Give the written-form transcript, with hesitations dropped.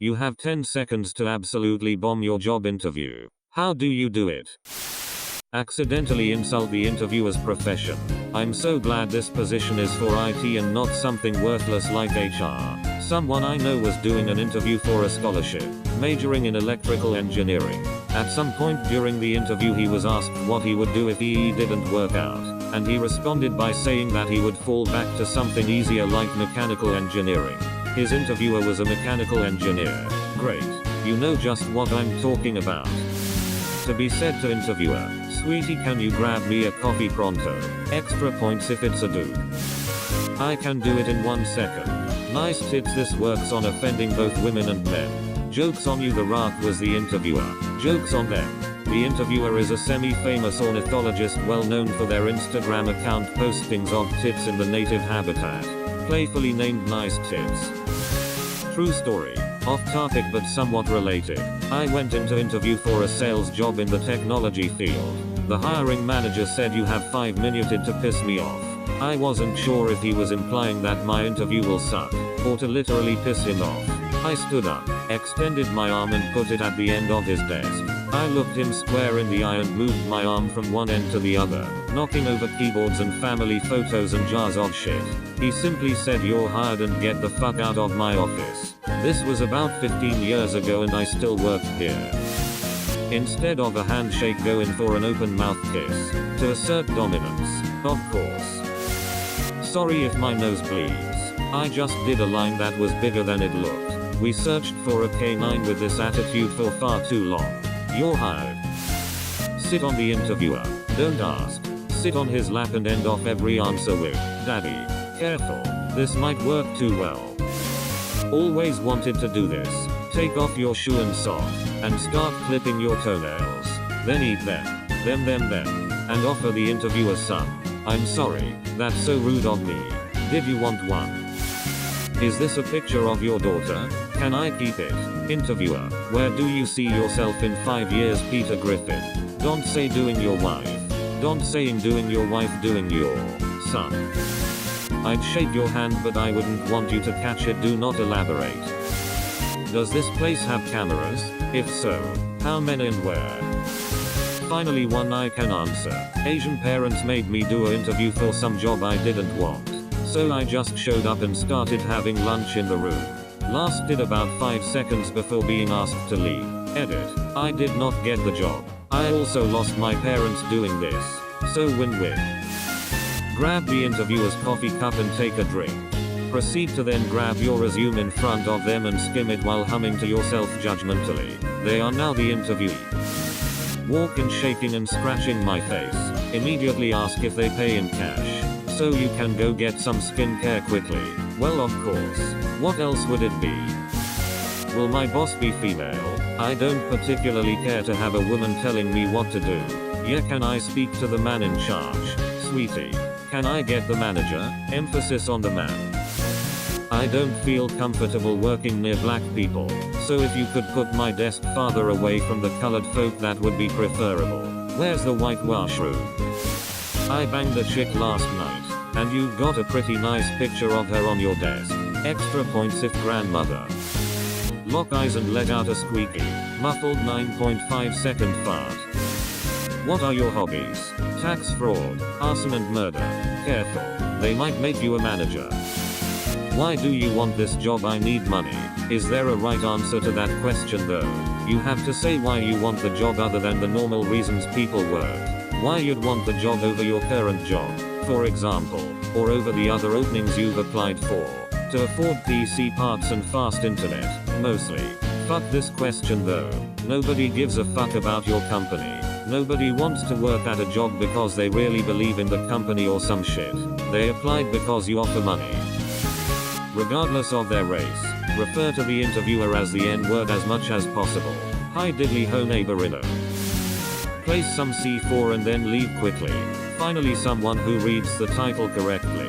You have 10 seconds to absolutely bomb your job interview. How do you do it? Accidentally insult the interviewer's profession. I'm so glad this position is for IT and not something worthless like HR. Someone I know was doing an interview for a scholarship, majoring in electrical engineering. At some point during the interview he was asked what he would do if EE didn't work out, and he responded by saying that he would fall back to something easier like mechanical engineering. His interviewer was a mechanical engineer. Great. You know just what I'm talking about. To be said to interviewer, sweetie, can you grab me a coffee pronto? Extra points if it's a dude. I can do it in 1 second. Nice tits. This works on offending both women and men. Jokes on you. The Rock was the interviewer. Jokes on them. The interviewer is a semi-famous ornithologist well known for their Instagram account postings of tits in the native habitat. Playfully named Nice Tits. True story. Off topic but somewhat related. I went into interview for a sales job in the technology field. The hiring manager said you have 5 minutes to piss me off. I wasn't sure if he was implying that my interview will suck, or to literally piss him off. I stood up, extended my arm and put it at the end of his desk. I looked him square in the eye and moved my arm from one end to the other, knocking over keyboards and family photos and jars of shit. He simply said, "You're hired and get the fuck out of my office." This was about 15 years ago and I still worked here. Instead of a handshake, go in for an open mouth kiss, to assert dominance, of course. Sorry if my nose bleeds. I just did a line that was bigger than it looked. We searched for a canine with this attitude for far too long. You're hired. Sit on the interviewer. Don't ask. Sit on his lap and end off every answer with, "Daddy, careful. This might work too well." Always wanted to do this. Take off your shoe and sock, and start clipping your toenails. Then eat them, and offer the interviewer some. "I'm sorry, that's so rude of me. Did you want one? Is this a picture of your daughter? Can I keep it?" Interviewer, "Where do you see yourself in 5 years, Peter Griffin? Don't say doing your wife. Don't saying doing your wife doing your son. I'd shake your hand but I wouldn't want you to catch it. Do not elaborate. Does this place have cameras? If so, how many and where?" Finally one I can answer. Asian parents made me do an interview for some job I didn't want. So I just showed up and started having lunch in the room. Lasted about 5 seconds before being asked to leave. Edit. I did not get the job. I also lost my parents doing this. So win-win. Grab the interviewer's coffee cup and take a drink. Proceed to then grab your resume in front of them and skim it while humming to yourself judgmentally. They are now the interviewee. Walk in shaking and scratching my face. Immediately ask if they pay in cash, so you can go get some skincare quickly. Well, of course. What else would it be? Will my boss be female? I don't particularly care to have a woman telling me what to do. Yeah, can I speak to the man in charge? Sweetie, can I get the manager? Emphasis on the man. I don't feel comfortable working near black people, so if you could put my desk farther away from the colored folk that would be preferable. Where's the white washroom? I banged a chick last night, and you've got a pretty nice picture of her on your desk. Extra points if grandmother. Lock eyes and let out a squeaky, muffled 9.5-second fart. What are your hobbies? Tax fraud, arson and murder. Careful, they might make you a manager. Why do you want this job? I need money. Is there a right answer to that question though? You have to say why you want the job other than the normal reasons people work. Why you'd want the job over your current job, for example, or over the other openings you've applied for. To afford PC parts and fast internet, mostly. Fuck this question though. Nobody gives a fuck about your company. Nobody wants to work at a job because they really believe in the company or some shit. They applied because you offer money. Regardless of their race, refer to the interviewer as the N-word as much as possible. Hi diddly ho neighborino. Place some C4 and then leave quickly. Finally someone who reads the title correctly.